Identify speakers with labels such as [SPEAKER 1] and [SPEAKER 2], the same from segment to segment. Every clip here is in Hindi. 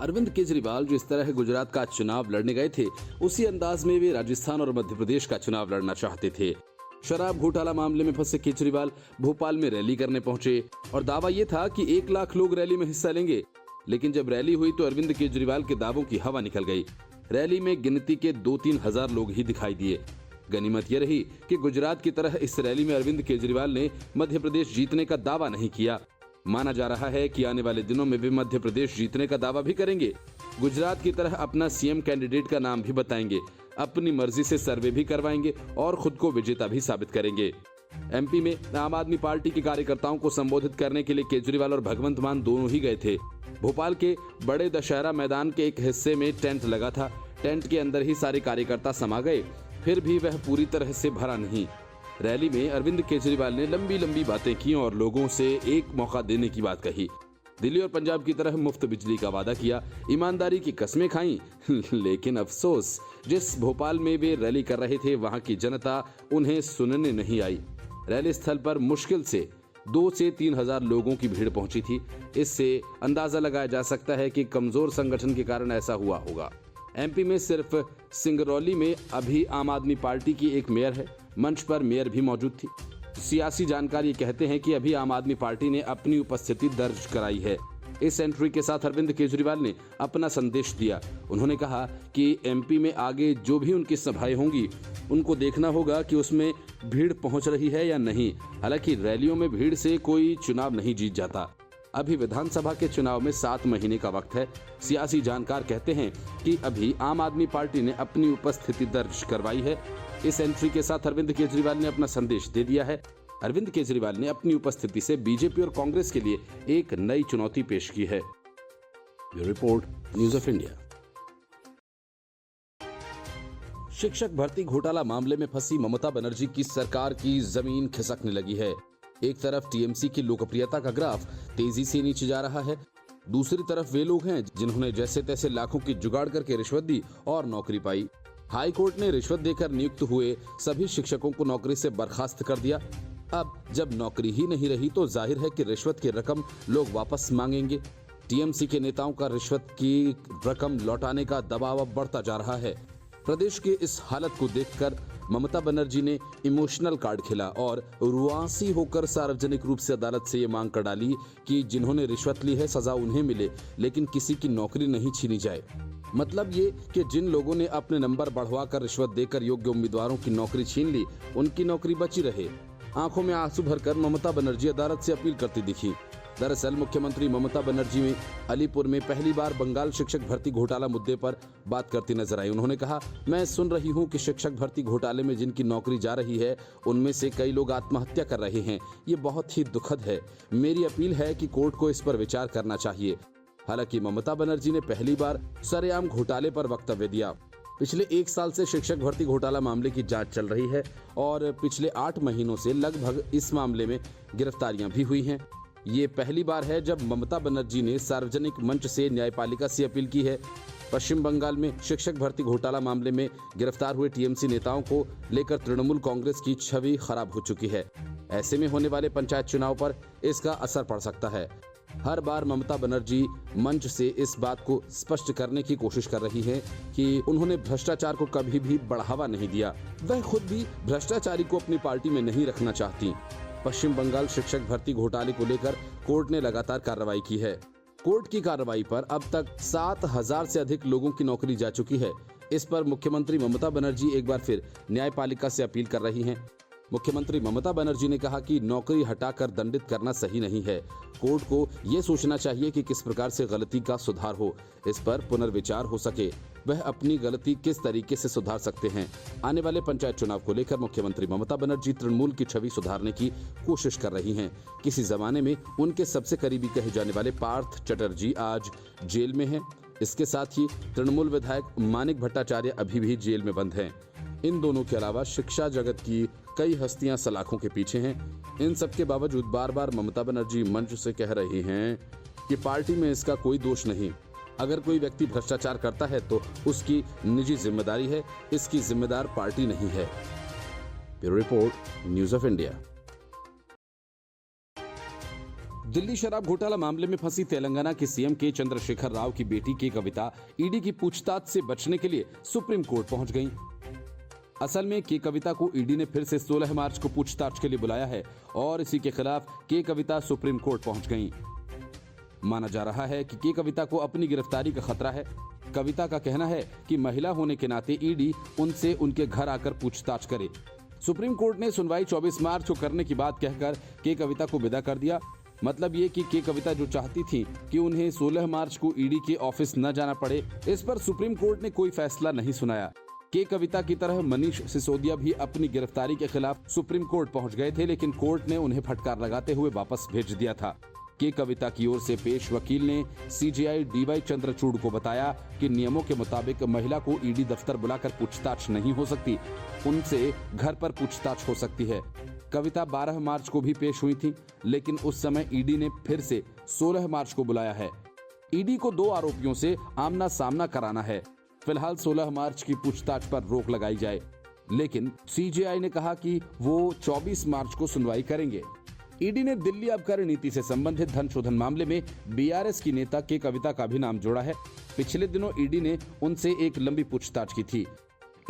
[SPEAKER 1] अरविंद केजरीवाल जिस तरह गुजरात का चुनाव लड़ने गए थे, उसी अंदाज में वे राजस्थान और मध्य प्रदेश का चुनाव लड़ना चाहते थे। शराब घोटाला मामले में फंसे केजरीवाल भोपाल में रैली करने पहुंचे और दावा यह था कि 1 लाख लोग रैली में हिस्सा लेंगे। लेकिन जब रैली हुई तो अरविंद केजरीवाल के दावों की हवा निकल गई। रैली में गिनती के 2-3 हजार लोग ही दिखाई दिए। गनीमत यह रही कि गुजरात की तरह इस रैली में अरविंद केजरीवाल ने मध्य प्रदेश जीतने का दावा नहीं किया। माना जा रहा है कि आने वाले दिनों में वे मध्य प्रदेश जीतने का दावा भी करेंगे। गुजरात की तरह अपना सीएम कैंडिडेट का नाम भी बताएंगे, अपनी मर्जी से सर्वे भी करवाएंगे और खुद को विजेता भी साबित करेंगे। एमपी में आम आदमी पार्टी के कार्यकर्ताओं को संबोधित करने के लिए केजरीवाल और भगवंत मान दोनों ही गए थे। भोपाल के बड़े दशहरा मैदान के एक हिस्से में टेंट लगा था। टेंट के अंदर ही सारे कार्यकर्ता समा गए, फिर भी वह पूरी तरह से भरा नहीं। रैली में अरविंद केजरीवाल ने लंबी लंबी बातें की और लोगों से एक मौका देने की बात कही। दिल्ली और पंजाब की तरह मुफ्त बिजली का वादा किया, ईमानदारी की कस्में खाई। लेकिन अफसोस, जिस भोपाल में वे रैली कर रहे थे वहां की जनता उन्हें सुनने नहीं आई। रैली स्थल पर मुश्किल से 2 से 3 हजार लोगों की भीड़ पहुंची थी। इससे अंदाजा लगाया जा सकता है कि कमजोर संगठन के कारण ऐसा हुआ होगा। एमपी में सिर्फ सिंगरौली में अभी आम आदमी पार्टी की एक मेयर है। मंच पर मेयर भी मौजूद थी। सियासी जानकार ये कहते हैं कि अभी आम आदमी पार्टी ने अपनी उपस्थिति दर्ज कराई है। इस एंट्री के साथ अरविंद केजरीवाल ने अपना संदेश दिया। उन्होंने कहा कि एमपी में आगे जो भी उनकी सभाएं होंगी उनको देखना होगा कि उसमें भीड़ पहुंच रही है या नहीं। हालांकि रैलियों में भीड़ से कोई चुनाव नहीं जीत जाता। अभी विधानसभा के चुनाव में 7 महीने का वक्त है। सियासी जानकार कहते हैं कि अभी आम आदमी पार्टी ने अपनी उपस्थिति दर्ज करवाई है। इस एंट्री के साथ अरविंद केजरीवाल ने अपना संदेश दे दिया है। अरविंद केजरीवाल ने अपनी उपस्थिति से बीजेपी और कांग्रेस के लिए एक नई चुनौती पेश की है। Bureau report, news of India. शिक्षक भर्ती घोटाला मामले में फंसी ममता बनर्जी की सरकार की जमीन खिसकने लगी है। एक तरफ टीएमसी की लोकप्रियता का ग्राफ तेजी से नीचे जा रहा है, दूसरी तरफ वे लोग हैं जिन्होंने जैसे तैसे लाखों की जुगाड़ करके रिश्वत दी और नौकरी पाई। हाई कोर्ट ने रिश्वत देकर नियुक्त हुए सभी शिक्षकों को नौकरी से बर्खास्त कर दिया। अब जब नौकरी ही नहीं रही तो जाहिर है कि रिश्वत की रकम लोग वापस मांगेंगे। टीएमसी के नेताओं का रिश्वत की रकम लौटाने का दबाव अब बढ़ता जा रहा है। प्रदेश के इस हालत को देखकर ममता बनर्जी ने इमोशनल कार्ड खेला और रुआंसी होकर सार्वजनिक रूप से अदालत से ये मांग कर डाली कि जिन्होंने रिश्वत ली है सजा उन्हें मिले, लेकिन किसी की नौकरी नहीं छीनी जाए। मतलब ये कि जिन लोगों ने अपने नंबर बढ़वाकर रिश्वत देकर योग्य उम्मीदवारों की नौकरी छीन ली, उनकी नौकरी बची रहे। आंखों में आंसू भरकर ममता बनर्जी अदालत से अपील करती दिखी। दरअसल मुख्यमंत्री ममता बनर्जी में अलीपुर में पहली बार बंगाल शिक्षक भर्ती घोटाला मुद्दे पर बात करती नजर आई। उन्होंने कहा, मैं सुन रही हूं कि शिक्षक भर्ती घोटाले में जिनकी नौकरी जा रही है उनमें से कई लोग आत्महत्या कर रहे हैं। ये बहुत ही दुखद है। मेरी अपील है कि कोर्ट को इस पर विचार करना चाहिए। हालांकि ममता बनर्जी ने पहली बार सरेआम घोटाले पर वक्तव्य दिया। पिछले 1 साल से शिक्षक भर्ती घोटाला मामले की जांच चल रही है और पिछले 8 महीनों से लगभग इस मामले में गिरफ्तारियां भी हुई हैं। ये पहली बार है जब ममता बनर्जी ने सार्वजनिक मंच से न्यायपालिका से अपील की है। पश्चिम बंगाल में शिक्षक भर्ती घोटाला मामले में गिरफ्तार हुए टीएमसी नेताओं को लेकर तृणमूल कांग्रेस की छवि खराब हो चुकी है। ऐसे में होने वाले पंचायत चुनाव पर इसका असर पड़ सकता है। हर बार ममता बनर्जी मंच से इस बात को स्पष्ट करने की कोशिश कर रही हैं कि उन्होंने भ्रष्टाचार को कभी भी बढ़ावा नहीं दिया। वह खुद भी भ्रष्टाचारी को अपनी पार्टी में नहीं रखना चाहती। पश्चिम बंगाल शिक्षक भर्ती घोटाले को लेकर कोर्ट ने लगातार कार्रवाई की है। कोर्ट की कार्रवाई पर अब तक 7,000 से अधिक लोगों की नौकरी जा चुकी है। इस पर मुख्यमंत्री ममता बनर्जी एक बार फिर न्यायपालिका से अपील कर रही हैं। मुख्यमंत्री ममता बनर्जी ने कहा कि नौकरी हटाकर दंडित करना सही नहीं है। कोर्ट को ये सोचना चाहिए कि किस प्रकार से गलती का सुधार हो, इस पर पुनर्विचार हो सके। वह अपनी गलती किस तरीके से सुधार सकते हैं। आने वाले पंचायत चुनाव को लेकर मुख्यमंत्री ममता बनर्जी तृणमूल की छवि सुधारने की कोशिश कर रही हैं। किसी जमाने में उनके सबसे करीबी कहे जाने वाले पार्थ चटर्जी आज जेल में हैं। इसके साथ ही तृणमूल विधायक मानिक भट्टाचार्य अभी भी जेल में बंद हैं। इन दोनों के अलावा शिक्षा जगत की कई हस्तियां सलाखों के पीछे हैं। इन सब के बावजूद बार बार ममता बनर्जी मंच से कह रही हैं कि पार्टी में इसका कोई दोष नहीं। अगर कोई व्यक्ति भ्रष्टाचार करता है तो उसकी निजी जिम्मेदारी है, इसकी जिम्मेदार पार्टी नहीं है। Bureau report, news of India. Delhi शराब घोटाला मामले में फंसी तेलंगाना के सीएम के चंद्रशेखर राव की बेटी के कविता ईडी की पूछताछ से बचने के लिए सुप्रीम कोर्ट पहुंच गईं। असल में के कविता को ईडी ने फिर से 16 मार्च को पूछताछ के लिए बुलाया है और इसी के खिलाफ के कविता सुप्रीम कोर्ट पहुंच गईं। माना जा रहा है कि के कविता को अपनी गिरफ्तारी का खतरा है। कविता का कहना है कि महिला होने के नाते ईडी उनसे उनके घर आकर पूछताछ करे। सुप्रीम कोर्ट ने सुनवाई 24 मार्च को करने की बात कहकर के कविता को विदा कर दिया। मतलब ये कि के कविता जो चाहती थी कि उन्हें 16 मार्च को ईडी के ऑफिस न जाना पड़े, इस पर सुप्रीम कोर्ट ने कोई फैसला नहीं सुनाया। के कविता की तरह मनीष सिसोदिया भी अपनी गिरफ्तारी के खिलाफ सुप्रीम कोर्ट पहुंच गए थे, लेकिन कोर्ट ने उन्हें फटकार लगाते हुए वापस भेज दिया था। के कविता की ओर से पेश वकील ने सीजेआई डीवाई चंद्रचूड़ को बताया कि नियमों के मुताबिक महिला को ईडी दफ्तर बुलाकर पूछताछ नहीं हो सकती, उनसे घर पर पूछताछ हो सकती है। कविता 12 मार्च को भी पेश हुई थी, लेकिन उस समय ईडी ने फिर से 16 मार्च को बुलाया है। ईडी को 2 आरोपियों से आमना सामना कराना है। फिलहाल 16 मार्च की पूछताछ पर रोक लगाई जाए, लेकिन सीजेआई ने कहा कि वो 24 मार्च को सुनवाई करेंगे। ईडी ने दिल्ली आबकारी नीति से संबंधित धन शोधन मामले में बीआरएस की नेता के कविता का भी नाम जोड़ा है। पिछले दिनों ईडी ने उनसे एक लंबी पूछताछ की थी।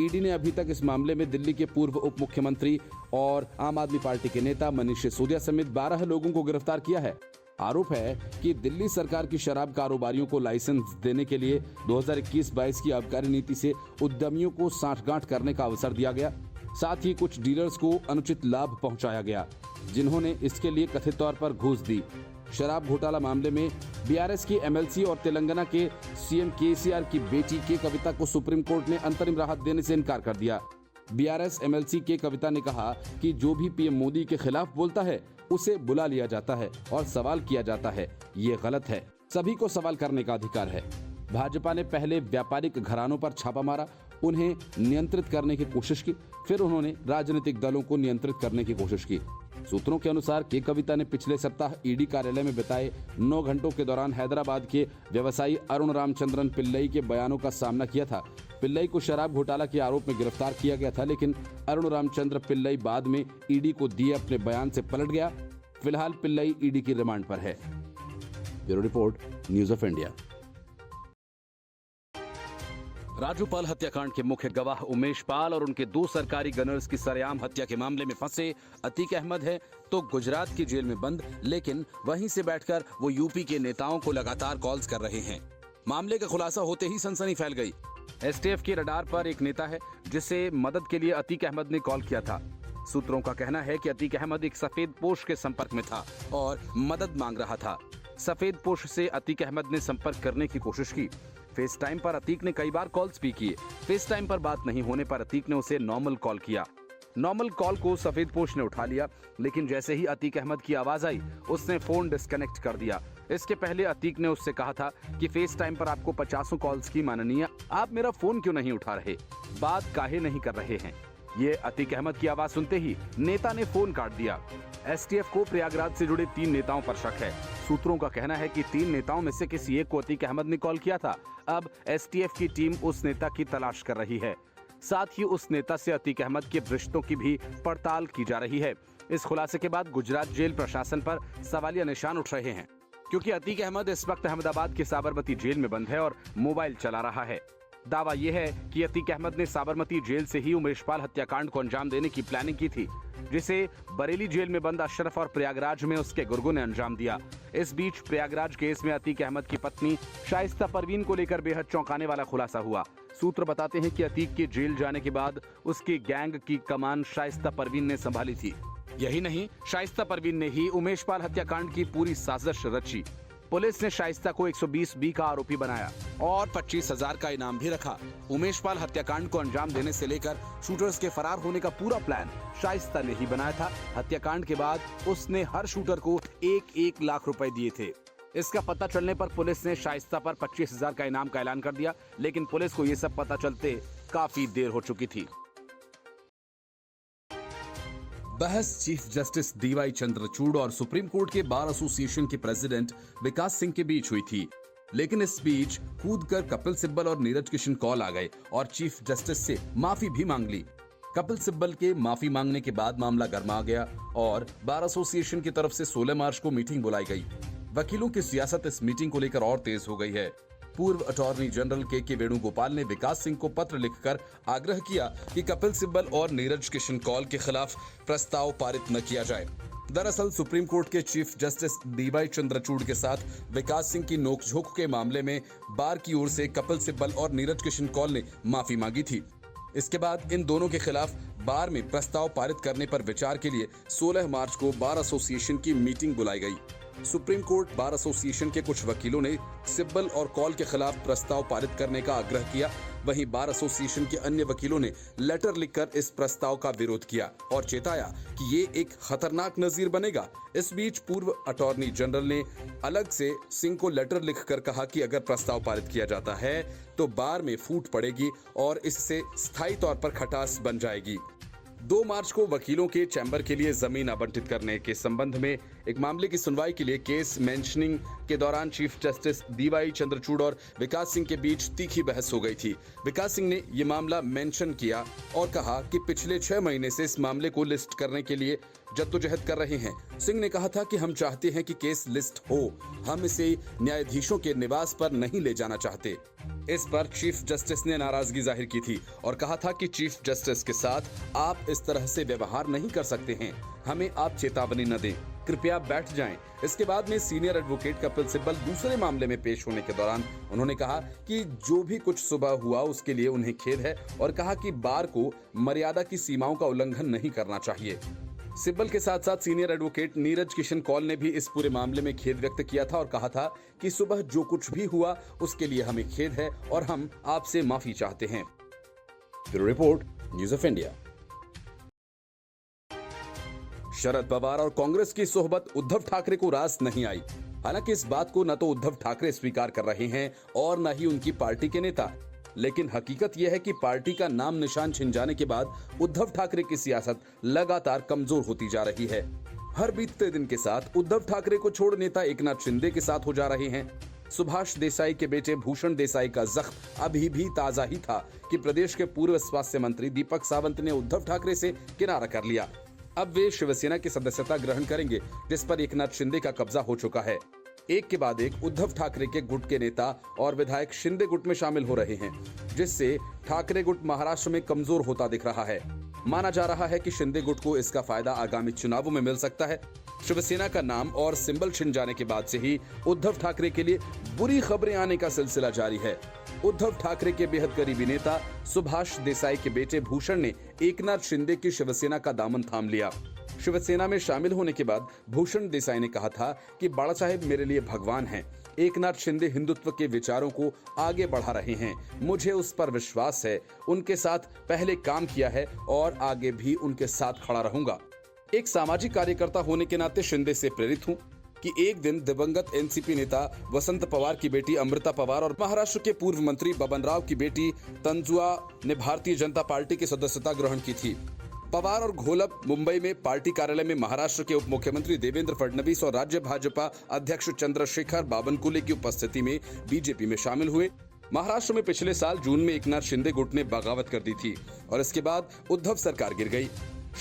[SPEAKER 1] ईडी ने अभी तक इस मामले में दिल्ली के पूर्व उप मुख्यमंत्री और आम आदमी पार्टी के नेता मनीष सिसोदिया समेत 12 लोगों को गिरफ्तार किया है। आरोप है कि दिल्ली सरकार की शराब कारोबारियों को लाइसेंस देने के लिए 2021-22 की आबकारी नीति से उद्यमियों को सांठगांठ करने का अवसर दिया गया। साथ ही कुछ डीलर्स को अनुचित लाभ पहुंचाया गया, जिन्होंने इसके लिए कथित तौर पर घूस दी। शराब घोटाला मामले में बीआरएस की एमएलसी और तेलंगाना के सीएम केसीआर की बेटी के कविता को सुप्रीम कोर्ट ने अंतरिम राहत देने से इनकार कर दिया। बीआरएस एमएलसी के कविता ने कहा कि जो भी पीएम मोदी के खिलाफ बोलता है उसे बुला लिया जाता है और सवाल किया जाता है। ये गलत है। सभी को सवाल करने का अधिकार है। भाजपा ने पहले व्यापारिक घरानों पर छापा मारा, उन्हें नियंत्रित करने की कोशिश की, फिर उन्होंने राजनीतिक दलों को नियंत्रित करने की कोशिश की। सूत्रों के अनुसार के कविता ने पिछले सप्ताह ईडी कार्यालय में बिताए 9 घंटों के दौरान हैदराबाद के व्यवसायी अरुण रामचंद्रन पिल्लई के बयानों का सामना किया था। पिल्लई को शराब घोटाला के आरोप में गिरफ्तार किया गया था, लेकिन अरुण रामचंद्र पिल्लई बाद में ईडी को दिए अपने बयान से पलट गया। फिलहाल पिल्लई ईडी की रिमांड पर है। Bureau report, news of India. Raju Pal हत्याकांड के मुख्य गवाह उमेश पाल और उनके 2 सरकारी गनर्स की सरेआम हत्या के मामले में फंसे अतीक अहमद है तो गुजरात की जेल में बंद, लेकिन वहीं से बैठकर वो यूपी के नेताओं को लगातार कॉल्स कर रहे हैं। मामले का खुलासा होते ही सनसनी फैल गई। एसटीएफ के रडार पर एक नेता है जिसे मदद के लिए अतीक अहमद ने कॉल किया था। सूत्रों का कहना है कि अतीक अहमद एक सफेद पोश के संपर्क में था और मदद मांग रहा था। सफेद पोश से अतीक अहमद ने संपर्क करने की कोशिश की। फेस टाइम पर अतीक ने कई बार कॉल्स भी किए। फेस टाइम पर बात नहीं होने पर अतीक ने उसे नॉर्मल कॉल किया। नॉर्मल कॉल को सफेद पोश ने उठा लिया, लेकिन जैसे ही अतीक अहमद की आवाज आई उसने फोन डिस्कनेक्ट कर दिया। इसके पहले अतीक ने उससे कहा था कि फेस टाइम पर आपको 50 कॉल्स की माननीय, आप मेरा फोन क्यों नहीं उठा रहे, बात काहे नहीं कर रहे हैं। ये अतीक अहमद की आवाज सुनते ही नेता ने फोन काट दिया। एसटीएफ को प्रयागराज से जुड़े 3 नेताओं पर शक है। सूत्रों का कहना है कि 3 नेताओं में से किसी एक को अतीक अहमद ने कॉल किया था। अब एसटीएफ की टीम उस नेता की तलाश कर रही है। साथ ही उस नेता से अतीक अहमद के रिश्तों की भी पड़ताल की जा रही है। इस खुलासे के बाद गुजरात जेल प्रशासन पर सवालिया निशान उठ रहे हैं, क्योंकि अतीक अहमद इस वक्त अहमदाबाद के साबरमती जेल में बंद है और मोबाइल चला रहा है। दावा यह है कि अतीक अहमद ने साबरमती जेल से ही उमेश पाल हत्याकांड को अंजाम देने की प्लानिंग की थी, जिसे बरेली जेल में बंद अशरफ और प्रयागराज में उसके गुर्गों ने अंजाम दिया। इस बीच प्रयागराज केस में अतीक अहमद की पत्नी शाइस्ता परवीन को लेकर बेहद चौंकाने वाला खुलासा हुआ। सूत्र बताते हैं कि अतीक के जेल जाने के बाद उसकी गैंग की कमान शाइस्ता परवीन ने संभाली थी। यही नहीं, शाइस्ता परवीन ने ही उमेश पाल हत्याकांड की पूरी साजिश रची। पुलिस ने शाइस्ता को 120B का आरोपी बनाया और 25,000 का इनाम भी रखा। उमेश पाल हत्याकांड को अंजाम देने से लेकर शूटर्स के फरार होने का पूरा प्लान शाइस्ता ने ही बनाया था। हत्याकांड के बाद उसने हर शूटर को 1-1 लाख रुपए दिए थे। इसका पता चलने पर पुलिस ने शाइस्ता पर 25,000 का इनाम का ऐलान कर दिया, लेकिन पुलिस को ये सब पता चलते काफी देर हो चुकी थी। बहस चीफ जस्टिस डीवाई चंद्रचूड़ और सुप्रीम कोर्ट के बार एसोसिएशन के प्रेसिडेंट विकास सिंह के बीच हुई थी, लेकिन इस बीच कूदकर कपिल सिब्बल और नीरज किशन कौल आ गए और चीफ जस्टिस से माफी भी मांग ली। कपिल सिब्बल के माफी मांगने के बाद मामला गर्मा गया और बार एसोसिएशन की तरफ से 16 मार्च को मीटिंग बुलाई गई। वकीलों की सियासत इस मीटिंग को लेकर और तेज हो गई है। पूर्व अटॉर्नी जनरल के वेणुगोपाल ने विकास सिंह को पत्र लिखकर आग्रह किया कि कपिल सिब्बल और नीरज किशन कौल के खिलाफ प्रस्ताव पारित न किया जाए। दरअसल सुप्रीम कोर्ट के चीफ जस्टिस डीवाई चंद्रचूड़ के साथ विकास सिंह की नोकझोंक के मामले में बार की ओर से कपिल सिब्बल और नीरज किशन कौल ने माफी मांगी थी। इसके बाद इन दोनों के खिलाफ बार में प्रस्ताव पारित करने पर विचार के लिए 16 मार्च को बार एसोसिएशन की मीटिंग बुलाई गई। सुप्रीम कोर्ट बार एसोसिएशन के कुछ वकीलों ने सिब्बल और कौल के खिलाफ प्रस्ताव पारित करने का आग्रह किया। वहीं बार एसोसिएशन के अन्य वकीलों ने लेटर लिखकर इस प्रस्ताव का विरोध किया और चेताया कि ये एक खतरनाक नजीर बनेगा। इस बीच पूर्व अटॉर्नी जनरल ने अलग से सिंह को लेटर लिखकर कहा कि अगर प्रस्ताव पारित किया जाता है तो बार में फूट पड़ेगी और इससे स्थायी तौर पर खटास बन जाएगी। 2 मार्च को वकीलों के चैम्बर के लिए जमीन आवंटित करने के संबंध में एक मामले की सुनवाई के लिए केस मेंशनिंग के दौरान चीफ जस्टिस डीवाई चंद्रचूड़ और विकास सिंह के बीच तीखी बहस हो गई थी। विकास सिंह ने ये मामला मेंशन किया और कहा कि पिछले 6 महीने से इस मामले को लिस्ट करने के लिए जद्दोजहद कर रहे हैं। सिंह ने कहा था कि हम चाहते हैं कि केस लिस्ट हो, हम इसे न्यायाधीशों के निवास पर नहीं ले जाना चाहते। इस पर चीफ जस्टिस ने नाराजगी जाहिर की थी और कहा था कि चीफ जस्टिस के साथ आप इस तरह से व्यवहार नहीं कर सकते हैं, हमें आप चेतावनी न दें, कृपया बैठ जाएं। इसके बाद में सीनियर एडवोकेट कपिल सिब्बल दूसरे मामले में पेश होने के दौरान उन्होंने कहा कि जो भी कुछ सुबह हुआ उसके लिए उन्हें खेद है और कहा कि बार को मर्यादा की सीमाओं का उल्लंघन नहीं करना चाहिए। सिब्बल के साथ साथ सीनियर एडवोकेट नीरज किशन कौल ने भी इस पूरे मामले में खेद व्यक्त किया था और कहा था कि सुबह जो कुछ भी हुआ उसके लिए हमें खेद है और हम आपसे माफी चाहते हैं। Bureau report, news of India. Sharad Pawar और कांग्रेस की सोहबत उद्धव ठाकरे को रास नहीं आई। हालांकि इस बात को न तो उद्धव ठाकरे स्वीकार कर रहे हैं और न ही उनकी पार्टी के नेता, लेकिन हकीकत यह है कि पार्टी का नाम निशान छिन जाने के बाद उद्धव ठाकरे की सियासत लगातार कमजोर होती जा रही है। हर बीतते दिन के साथ उद्धव ठाकरे को छोड़ नेता एकनाथ शिंदे के साथ हो जा रहे हैं। सुभाष देसाई के बेटे भूषण देसाई का जख्म अभी भी ताजा ही था कि प्रदेश के पूर्व स्वास्थ्य मंत्री दीपक सावंत ने उद्धव ठाकरे से किनारा कर लिया। अब वे शिवसेना की सदस्यता ग्रहण करेंगे, जिस पर एकनाथ शिंदे का कब्जा हो चुका है। एक के बाद एक उद्धव ठाकरे के गुट के नेता और विधायक शिंदे गुट में शामिल हो रहे हैं, जिससे ठाकरे गुट महाराष्ट्र में कमजोर होता दिख रहा है। माना जा रहा है कि शिंदे गुट को इसका फायदा आगामी चुनावों में मिल सकता है। शिवसेना का नाम और सिंबल छिन जाने के बाद से ही उद्धव ठाकरे के लिए बुरी खबरें आने का सिलसिला जारी है। उद्धव ठाकरे के बेहद करीबी नेता सुभाष देसाई के बेटे भूषण ने एकनाथ शिंदे की शिवसेना का दामन थाम लिया। शिवसेना में शामिल होने के बाद भूषण देसाई ने कहा था कि बाला साहेब मेरे लिए भगवान हैं। एकनाथ शिंदे हिंदुत्व के विचारों को आगे बढ़ा रहे हैं, मुझे उस पर विश्वास है। उनके साथ पहले काम किया है और आगे भी उनके साथ खड़ा रहूंगा। एक सामाजिक कार्यकर्ता होने के नाते शिंदे से प्रेरित हूं कि एक दिन दिवंगत एनसीपी नेता वसंत पवार की बेटी अमृता पवार और महाराष्ट्र के पूर्व मंत्री बबन राव की बेटी तंजुआ ने भारतीय जनता पार्टी की सदस्यता ग्रहण की थी। पवार और घोलप मुंबई में पार्टी कार्यालय में महाराष्ट्र के उप मुख्यमंत्री देवेंद्र फडणवीस और राज्य भाजपा अध्यक्ष चंद्रशेखर बावनकुले की उपस्थिति में बीजेपी में शामिल हुए। महाराष्ट्र में पिछले साल जून में एकनाथ शिंदे गुट ने बगावत कर दी थी और इसके बाद उद्धव सरकार गिर गई।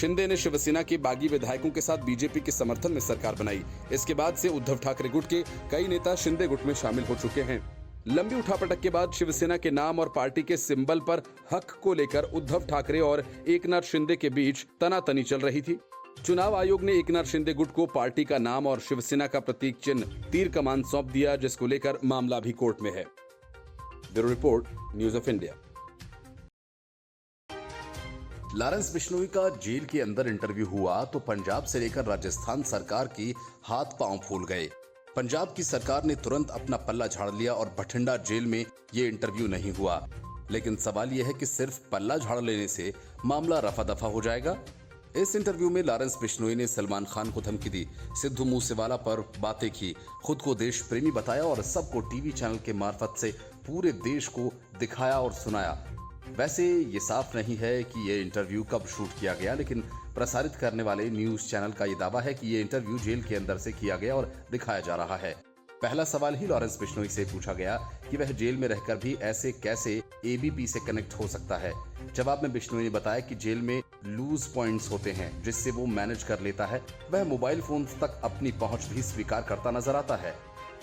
[SPEAKER 1] शिंदे ने शिवसेना के बागी विधायकों के साथ बीजेपी के समर्थन में सरकार बनाई। इसके बाद से उद्धव ठाकरे गुट के कई नेता शिंदे गुट में शामिल हो चुके हैं। लंबी उठापटक के बाद शिवसेना के नाम और पार्टी के सिंबल पर हक को लेकर उद्धव ठाकरे और एकनाथ शिंदे के बीच तनातनी चल रही थी। चुनाव आयोग ने एकनाथ शिंदे गुट को पार्टी का नाम और शिवसेना का प्रतीक चिन्ह तीर कमान सौंप दिया, जिसको लेकर मामला भी कोर्ट में है। Bureau report, news of India. Lawrence Bishnoi का जेल के अंदर इंटरव्यू हुआ तो पंजाब से लेकर राजस्थान सरकार की हाथ पांव फूल गए। पंजाब की सरकार ने तुरंत अपना पल्ला झाड़ लिया और बठिंडा जेल में ये इंटरव्यू नहीं हुआ। लेकिन सवाल यह है कि सिर्फ पल्ला झाड़ लेने से मामला रफा दफा हो जाएगा। इस इंटरव्यू में लॉरेंस बिश्नोई ने सलमान खान को धमकी दी, सिद्धू मूसेवाला पर बातें की, खुद को देश प्रेमी बताया और सबको टीवी चैनल के मार्फत से पूरे देश को दिखाया और सुनाया। वैसे ये साफ नहीं है कि ये इंटरव्यू कब शूट किया गया, लेकिन प्रसारित करने वाले न्यूज चैनल का ये दावा है कि ये इंटरव्यू जेल के अंदर से किया गया और दिखाया जा रहा है। पहला सवाल ही लॉरेंस बिश्नोई से पूछा गया कि वह जेल में रहकर भी ऐसे कैसे एबीपी से कनेक्ट हो सकता है। जवाब में बिश्नोई ने बताया कि जेल में लूज पॉइंट्स होते हैं जिससे वो मैनेज कर लेता है। वह मोबाइल फोन तक अपनी पहुंच भी स्वीकार करता नजर आता है।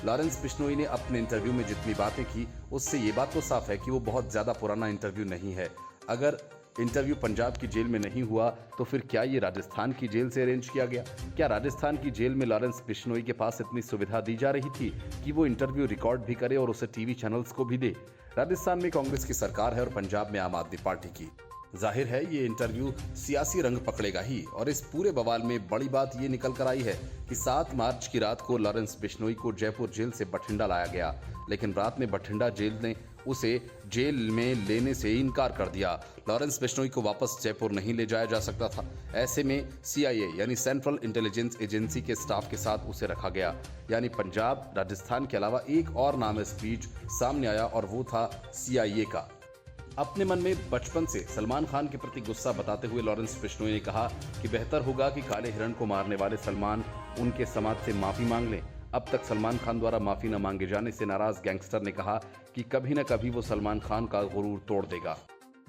[SPEAKER 1] लॉरेंस बिश्नोई ने अपने इंटरव्यू में जितनी बातें की उससे ये बात तो साफ है कि वो बहुत ज्यादा पुराना इंटरव्यू नहीं है। अगर इंटरव्यू पंजाब की जेल में नहीं हुआ तो फिर क्या ये राजस्थान की जेल से अरेंज किया गया? क्या राजस्थान की जेल में लॉरेंस बिश्नोई के पास इतनी सुविधा दी जा रही थी कि वो इंटरव्यू रिकॉर्ड भी करे और उसे टीवी चैनल्स को भी दे? राजस्थान में कांग्रेस की सरकार है और पंजाब में आम आदमी पार्टी की। जाहिर है ये इंटरव्यू सियासी रंग पकड़ेगा ही। और इस पूरे बवाल में बड़ी बात ये निकल कर आई है कि 7 मार्च की रात को लॉरेंस बिश्नोई को जयपुर जेल से बठिंडा लाया गया, लेकिन रात में बठिंडा जेल ने उसे जेल में लेने से इनकार कर दिया। लॉरेंस बिश्नोई को वापस जयपुर नहीं ले जाया जा सकता था। ऐसे में CIA यानी सेंट्रल इंटेलिजेंस एजेंसी के स्टाफ के साथ उसे रखा गया। यानी पंजाब, राजस्थान के अलावा एक और नाम इस बीच सामने आया और वो था CIA का। अपने मन में बचपन से सलमान खान के प्रति गुस्सा बताते हुए लॉरेंस बिश्नोई ने कहा कि बेहतर होगा कि काले हिरण को मारने वाले सलमान उनके समाज से माफी मांग लें। अब तक सलमान खान द्वारा माफी न मांगे जाने से नाराज गैंगस्टर ने कहा कि कभी न कभी वो सलमान खान का गुरूर तोड़ देगा।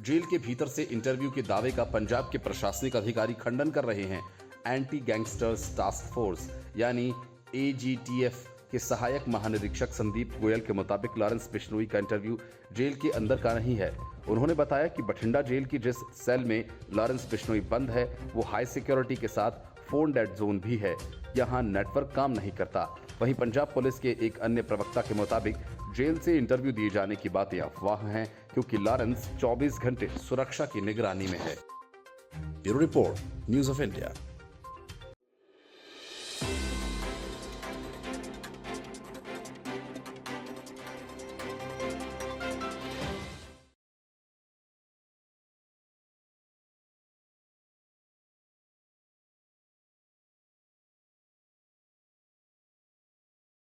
[SPEAKER 1] जेल के भीतर से इंटरव्यू के दावे का पंजाब के प्रशासनिक अधिकारी खंडन कर रहे हैं। एंटी गैंगस्टर्स टास्क फोर्स यानी AGTF के सहायक महानिरीक्षक संदीप गोयल के मुताबिक लॉरेंस बिश्नोई का इंटरव्यू जेल के अंदर का नहीं है। उन्होंने बताया कि बठिंडा जेल की जिस सेल में लॉरेंस बिश्नोई बंद है वो हाई सिक्योरिटी के साथ फोन डेड जोन भी है। यहाँ नेटवर्क काम नहीं करता। वहीं पंजाब पुलिस के एक अन्य प्रवक्ता के मुताबिक जेल से इंटरव्यू दिए जाने की बातें अफवाह हैं क्योंकि लॉरेंस 24 घंटे सुरक्षा की निगरानी में है। Bureau report, news of India.